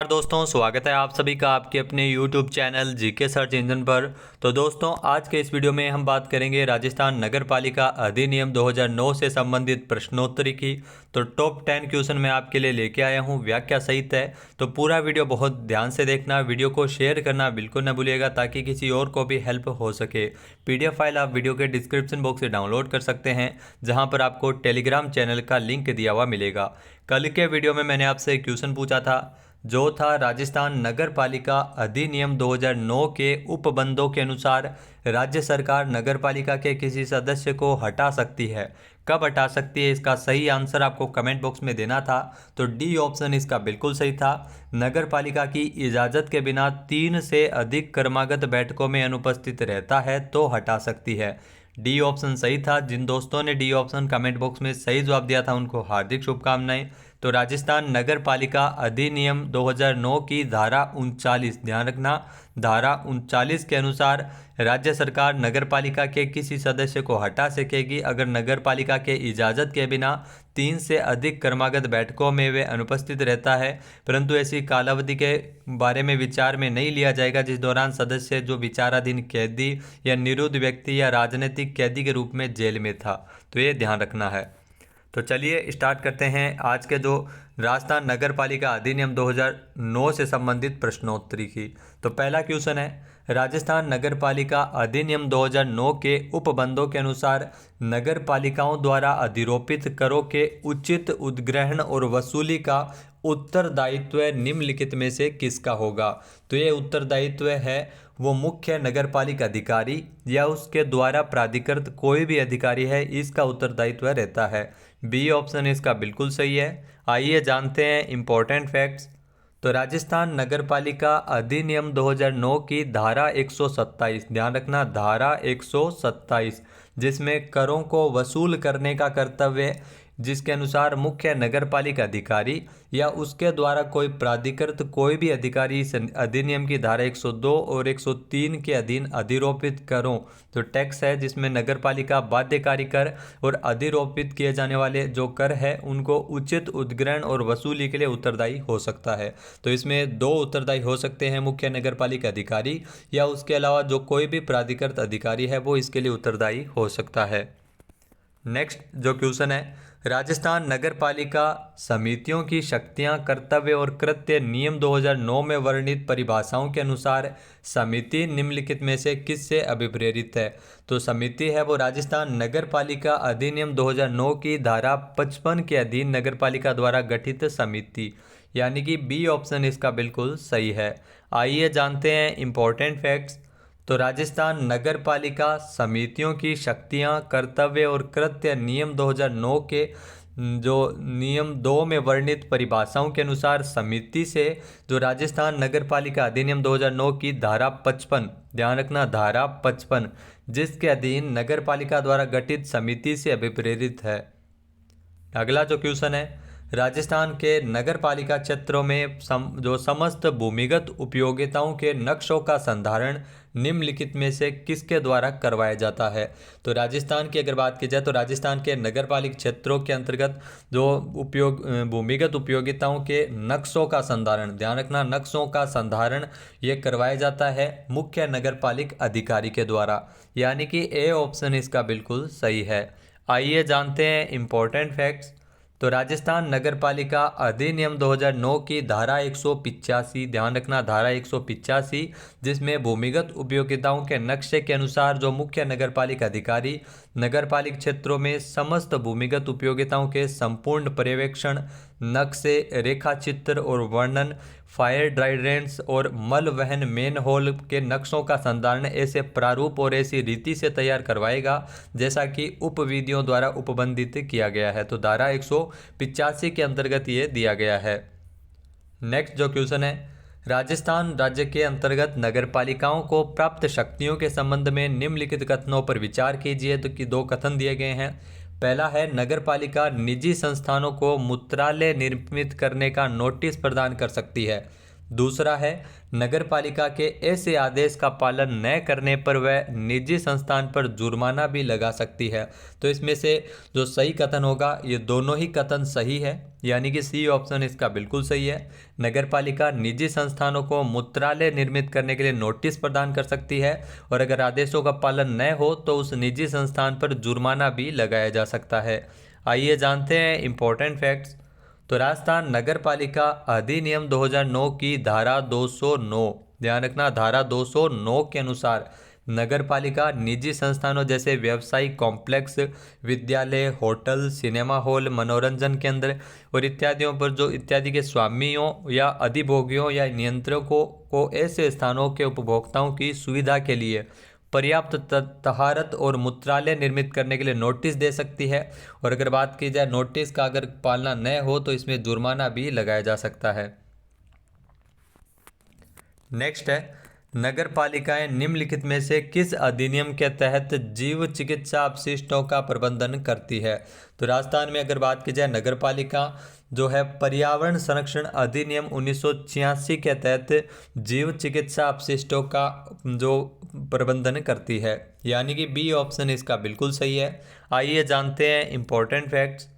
दोस्तों, स्वागत है आप सभी का आपके अपने YouTube channel GK search engine पर। तो दोस्तों, आज के इस वीडियो में हम बात करेंगे राजस्थान नगर पालिका अधिनियम 2009 से संबंधित प्रश्नोत्तरी की। तो टॉप 10 क्वेश्चन मैं आपके लिए लेके आया हूं व्याख्या सहित है। तो पूरा वीडियो बहुत ध्यान से देखना, वीडियो को शेयर करना बिल्कुल न भूलिएगा ताकि किसी और को भी हेल्प हो सके। PDF फाइल आप वीडियो के डिस्क्रिप्शन बॉक्स से डाउनलोड कर सकते हैं, जहाँ पर आपको टेलीग्राम चैनल का लिंक दिया हुआ मिलेगा। कल के वीडियो में मैंने आपसे एक क्वेश्चन पूछा था जो था राजस्थान नगर पालिका अधिनियम 2009 के उपबंधों के अनुसार राज्य सरकार नगर पालिका के किसी सदस्य को हटा सकती है। कब हटा सकती है, इसका सही आंसर आपको कमेंट बॉक्स में देना था। तो डी ऑप्शन इसका बिल्कुल सही था। नगर पालिका की इजाज़त के बिना 3 से अधिक क्रमागत बैठकों में अनुपस्थित रहता है तो हटा सकती है। डी ऑप्शन सही था। जिन दोस्तों ने डी ऑप्शन कमेंट बॉक्स में सही जवाब दिया था उनको हार्दिक शुभकामनाएं। तो राजस्थान नगर पालिका अधिनियम 2009 की धारा 39, ध्यान रखना, धारा 39 के अनुसार राज्य सरकार नगर पालिका के किसी सदस्य को हटा सकेगी अगर नगर पालिका के इजाज़त के बिना 3 से अधिक क्रमागत बैठकों में वे अनुपस्थित रहता है, परंतु ऐसी कालावधि के बारे में विचार में नहीं लिया जाएगा जिस दौरान सदस्य जो विचाराधीन कैदी या निरुद्ध व्यक्ति या राजनीतिक कैदी के रूप में जेल में था। तो ये ध्यान रखना है। तो चलिए स्टार्ट करते हैं आज के जो राजस्थान नगर पालिका अधिनियम 2009 से संबंधित प्रश्नोत्तरी की। तो पहला क्वेश्चन है, राजस्थान नगर पालिका अधिनियम 2009 के उपबंधों के अनुसार नगर पालिकाओं द्वारा अधिरोपित करों के उचित उद्ग्रहण और वसूली का उत्तरदायित्व निम्नलिखित में से किसका होगा। तो ये उत्तरदायित्व है वो मुख्य नगरपालिका अधिकारी या उसके द्वारा प्राधिकृत कोई भी अधिकारी है, इसका उत्तरदायित्व रहता है। बी ऑप्शन इसका बिल्कुल सही है। आइए जानते हैं इंपॉर्टेंट फैक्ट्स। तो राजस्थान नगरपालिका अधिनियम 2009 की धारा 127, ध्यान रखना, धारा 127, जिसमें करों को वसूल करने का कर्तव्य, जिसके अनुसार मुख्य नगरपालिका अधिकारी या उसके द्वारा कोई प्राधिकृत कोई भी अधिकारी इस अधिनियम की धारा 102 और 103 के अधीन अधिरोपित करों, तो टैक्स है जिसमें नगरपालिका बाध्यकारी कर और अधिरोपित किए जाने वाले जो कर है उनको उचित उद्ग्रहण और वसूली के लिए उत्तरदायी हो सकता है। तो इसमें 2 उत्तरदायी हो सकते हैं, मुख्य नगरपालिका अधिकारी या उसके अलावा जो कोई भी प्राधिकृत अधिकारी है वो इसके लिए उत्तरदायी हो सकता है। नेक्स्ट जो क्वेश्चन है, राजस्थान नगर पालिका समितियों की शक्तियां, कर्तव्य और कृत्य नियम 2009 में वर्णित परिभाषाओं के अनुसार समिति निम्नलिखित में से किससे अभिप्रेरित है। तो समिति है वो राजस्थान नगर पालिका अधिनियम 2009 की धारा 55 के अधीन नगर पालिका द्वारा गठित समिति, यानी कि बी ऑप्शन इसका बिल्कुल सही है। आइए जानते हैं इंपॉर्टेंट फैक्ट्स। तो राजस्थान नगर पालिका समितियों की शक्तियां, कर्तव्य और कृत्य नियम 2009 के जो नियम 2 में वर्णित परिभाषाओं के अनुसार समिति से जो राजस्थान नगर पालिका अधिनियम 2009 की धारा 55, ध्यान रखना, धारा 55, जिसके अधीन नगर पालिका द्वारा गठित समिति से अभिप्रेरित है। अगला जो क्वेश्चन है, राजस्थान के नगर पालिका क्षेत्रों में जो समस्त भूमिगत उपयोगिताओं के नक्शों का संधारण निम्नलिखित में से किसके द्वारा करवाया जाता है। तो राजस्थान की अगर बात की जाए तो राजस्थान के नगर पालिक क्षेत्रों के अंतर्गत जो भूमिगत उपयोगिताओं के नक्शों का संधारण, ध्यान रखना, नक्शों का संधारण ये करवाया जाता है मुख्य नगर पालिक अधिकारी के द्वारा, यानी कि ए ऑप्शन इसका बिल्कुल सही है। आइए जानते हैं इंपॉर्टेंट फैक्ट्स। तो राजस्थान नगर पालिका अधिनियम 2009 की धारा 185, ध्यान रखना, धारा 185, जिसमें भूमिगत उपयोगिताओं के नक्शे के अनुसार जो मुख्य नगरपालिका अधिकारी नगरपालिक क्षेत्रों में समस्त भूमिगत उपयोगिताओं के संपूर्ण पर्यवेक्षण, नक्शे, रेखा चित्र और वर्णन, फायर ड्राइडेंट्स और मल वहन मेन होल के नक्शों का संधारण ऐसे प्रारूप और ऐसी रीति से तैयार करवाएगा जैसा कि उपविधियों द्वारा उपबंधित किया गया है। तो धारा 185 के अंतर्गत ये दिया गया है। नेक्स्ट जो क्वेश्चन है, राजस्थान राज्य के अंतर्गत नगरपालिकाओं को प्राप्त शक्तियों के संबंध में निम्नलिखित कथनों पर विचार कीजिए। तो कि 2 कथन दिए गए हैं। पहला है, नगरपालिका निजी संस्थानों को मूत्रालय निर्मित करने का नोटिस प्रदान कर सकती है। दूसरा है नगरपालिका के ऐसे आदेश का पालन न करने पर वह निजी संस्थान पर जुर्माना भी लगा सकती है। तो इसमें से जो सही कथन होगा, ये दोनों ही कथन सही है, यानी कि सी ऑप्शन इसका बिल्कुल सही है। नगरपालिका निजी संस्थानों को मूत्रालय निर्मित करने के लिए नोटिस प्रदान कर सकती है और अगर आदेशों का पालन न हो तो उस निजी संस्थान पर जुर्माना भी लगाया जा सकता है। आइए जानते हैं इंपॉर्टेंट फैक्ट्स। तो राजस्थान नगर पालिका अधिनियम 2009 की धारा 209, ध्यान रखना धारा 209 के अनुसार नगर पालिका निजी संस्थानों जैसे व्यवसायिक कॉम्प्लेक्स, विद्यालय, होटल, सिनेमा हॉल, मनोरंजन केंद्र और इत्यादियों पर जो इत्यादि के स्वामियों या अधिभोगियों या नियंत्रकों को ऐसे स्थानों के उपभोक्ताओं की सुविधा के लिए पर्याप्त तहारत और मूत्रालय निर्मित करने के लिए नोटिस दे सकती है और अगर बात की जाए नोटिस का अगर पालना न हो तो इसमें जुर्माना भी लगाया जा सकता है। नेक्स्ट है, नगर पालिकाएं निम्नलिखित में से किस अधिनियम के तहत जीव चिकित्सा अपशिष्टों का प्रबंधन करती है। तो राजस्थान में अगर बात की जाए नगर पालिका जो है पर्यावरण संरक्षण अधिनियम 1986 के तहत जीव चिकित्सा अपशिष्टों का जो प्रबंधन करती है, यानी कि बी ऑप्शन इसका बिल्कुल सही है। आइए जानते हैं इंपॉर्टेंट फैक्ट्स।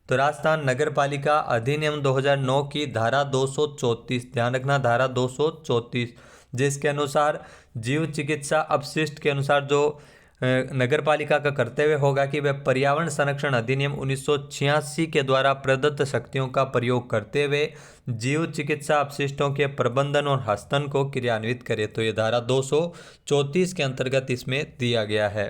तो राजस्थान नगर पालिका अधिनियम 2009 की धारा 234, ध्यान रखना धारा 234, जिसके अनुसार जीव चिकित्सा अपशिष्ट के अनुसार जो नगर पालिका का कर्तव्य होगा कि वह पर्यावरण संरक्षण अधिनियम 1986 के द्वारा प्रदत्त शक्तियों का प्रयोग करते हुए जीव चिकित्सा अपशिष्टों के प्रबंधन और हस्तन को क्रियान्वित करे। तो ये धारा 234 के अंतर्गत इसमें दिया गया है।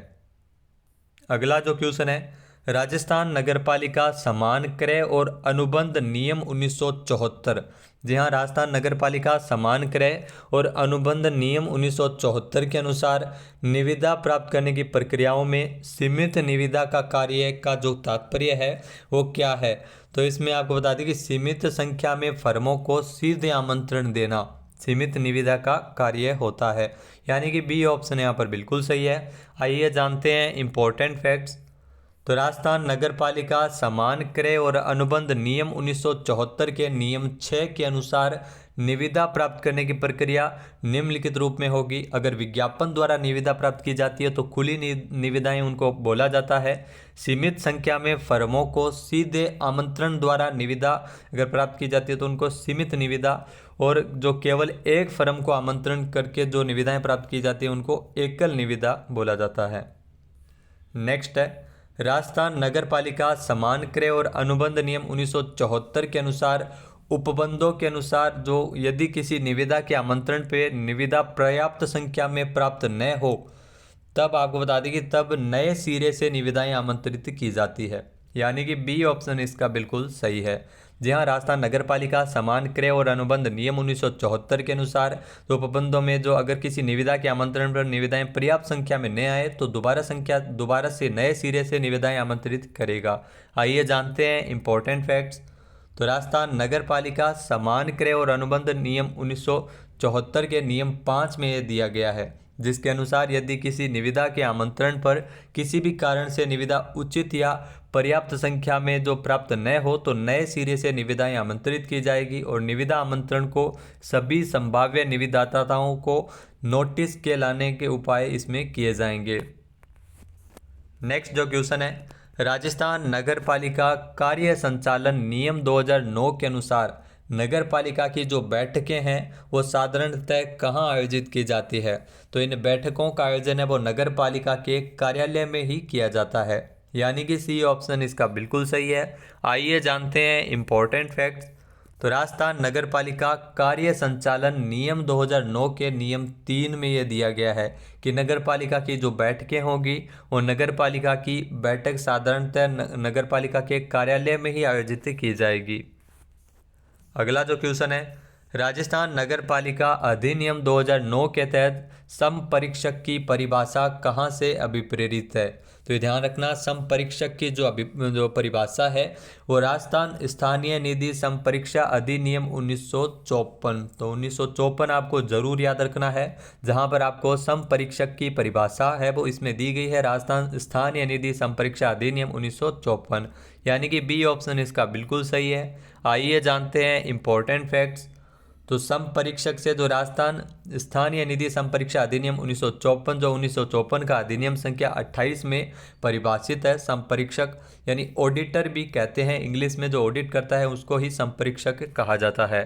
अगला जो क्वेश्चन है, राजस्थान नगरपालिका समान क्रय और अनुबंध नियम 1974। जी हाँ, राजस्थान नगरपालिका समान क्रय और अनुबंध नियम 1974 के अनुसार निविदा प्राप्त करने की प्रक्रियाओं में सीमित निविदा का कार्य का जो तात्पर्य है वो क्या है। तो इसमें आपको बता दें कि सीमित संख्या में फर्मों को सीधे आमंत्रण देना सीमित निविदा का कार्य होता है, यानी कि बी ऑप्शन यहाँ पर बिल्कुल सही है। आइए जानते हैं इंपॉर्टेंट फैक्ट्स। तो राजस्थान नगर पालिका समान क्रय और अनुबंध नियम 1974 के नियम 6 के अनुसार निविदा प्राप्त करने की प्रक्रिया निम्नलिखित रूप में होगी। अगर विज्ञापन द्वारा निविदा प्राप्त की जाती है तो खुली निविदाएं उनको बोला जाता है। सीमित संख्या में फर्मों को सीधे आमंत्रण द्वारा निविदा अगर प्राप्त की जाती है तो उनको सीमित निविदा, और जो केवल एक फर्म को आमंत्रण करके जो निविदाएं प्राप्त की जाती है उनको एकल निविदा बोला जाता है। नेक्स्ट है, राजस्थान नगर पालिका समान क्रय और अनुबंध नियम 1974 के अनुसार उपबंधों के अनुसार जो यदि किसी निविदा के आमंत्रण पे निविदा पर्याप्त संख्या में प्राप्त न हो तब आपको बता दें कि तब नए सिरे से निविदाएं आमंत्रित की जाती है, यानी कि बी ऑप्शन इसका बिल्कुल सही है। जी हाँ, राजस्थान नगर पालिका समान क्रय और अनुबंध नियम 1974 के अनुसार तो उपबंधों में जो अगर किसी निविदा के आमंत्रण पर निविदाएं पर्याप्त संख्या में न आए तो दोबारा से नए सिरे से निविदाएं आमंत्रित करेगा। आइए जानते हैं इंपॉर्टेंट फैक्ट्स। तो राजस्थान नगर पालिका समान क्रय और अनुबंध नियम 1974 के नियम 5 में यह दिया गया है, जिसके अनुसार यदि किसी निविदा के आमंत्रण पर किसी भी कारण से निविदा उचित या पर्याप्त संख्या में जो प्राप्त न हो तो नए सिरे से निविदाएं आमंत्रित की जाएगी और निविदा आमंत्रण को सभी संभाव्य निविदाताओं को नोटिस के लाने के उपाय इसमें किए जाएंगे। नेक्स्ट जो क्वेश्चन है, राजस्थान नगर पालिका कार्य संचालन नियम 2009 के अनुसार नगर पालिका की जो बैठकें हैं वो साधारणतः कहाँ आयोजित की जाती है। तो इन बैठकों का आयोजन है वो नगर पालिका के कार्यालय में ही किया जाता है, यानी कि सी ऑप्शन इसका बिल्कुल सही है। आइए जानते हैं इंपॉर्टेंट फैक्ट्स। तो राजस्थान नगर पालिका कार्य संचालन नियम 2009 के नियम 3 में यह दिया गया है कि नगर पालिका की जो बैठकें होगी वो नगर पालिका की बैठक साधारणतः नगर पालिका के कार्यालय में ही आयोजित की जाएगी। अगला जो क्वेश्चन है, राजस्थान नगर पालिका अधिनियम 2009 के तहत समपरीक्षक की परिभाषा कहाँ से अभिप्रेरित है। तो ध्यान रखना समपरीक्षक की जो परिभाषा है वो राजस्थान स्थानीय निधि समपरीक्षा अधिनियम 1954। तो 1954 आपको जरूर याद रखना है, जहाँ पर आपको समपरीक्षक की परिभाषा है वो इसमें दी गई है राजस्थान स्थानीय निधि समपरीक्षा अधिनियम 1954, यानी कि बी ऑप्शन इसका बिल्कुल सही है। आइए जानते हैं इंपॉर्टेंट फैक्ट्स। तो संपरीक्षक से जो राजस्थान स्थानीय निधि संपरीक्षा अधिनियम 1954 जो 1954 का अधिनियम संख्या 28 में परिभाषित है। संपरीक्षक यानी ऑडिटर भी कहते हैं, इंग्लिश में जो ऑडिट करता है उसको ही संपरीक्षक कहा जाता है।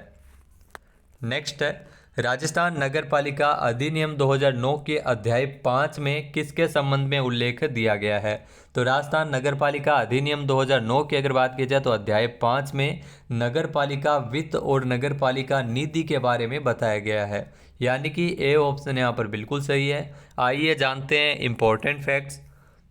नेक्स्ट है राजस्थान नगरपालिका अधिनियम 2009 के अध्याय 5 में किसके संबंध में उल्लेख दिया गया है। तो राजस्थान नगरपालिका अधिनियम 2009 की अगर बात की जाए तो अध्याय 5 में नगरपालिका वित्त और नगरपालिका निधि के बारे में बताया गया है, यानी कि ए ऑप्शन यहाँ पर बिल्कुल सही है। आइए जानते हैं इम्पोर्टेंट फैक्ट्स।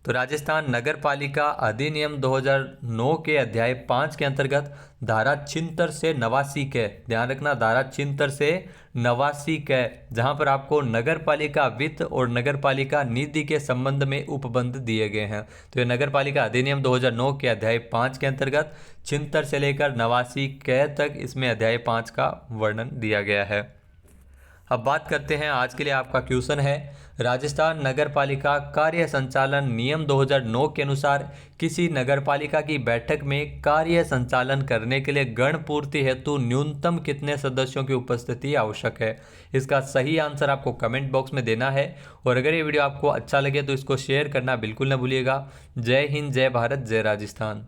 तो राजस्थान नगरपालिका अधिनियम 2009 के अध्याय 5 के अंतर्गत धारा 76 से 89 के, ध्यान रखना धारा 76 से 89 के, जहां पर आपको नगरपालिका वित्त और नगरपालिका निधि के संबंध में उपबंध दिए गए हैं। तो ये नगरपालिका अधिनियम 2009 के अध्याय 5 के अंतर्गत 76 से लेकर 89 के तक इसमें अध्याय 5 का वर्णन दिया गया है। अब बात करते हैं, आज के लिए आपका क्वेश्चन है राजस्थान नगरपालिका कार्य संचालन नियम 2009 के अनुसार किसी नगरपालिका की बैठक में कार्य संचालन करने के लिए गण पूर्ति हेतु न्यूनतम कितने सदस्यों की उपस्थिति आवश्यक है। इसका सही आंसर आपको कमेंट बॉक्स में देना है। और अगर ये वीडियो आपको अच्छा लगे तो इसको शेयर करना बिल्कुल न भूलिएगा। जय हिंद, जय भारत, जय राजस्थान।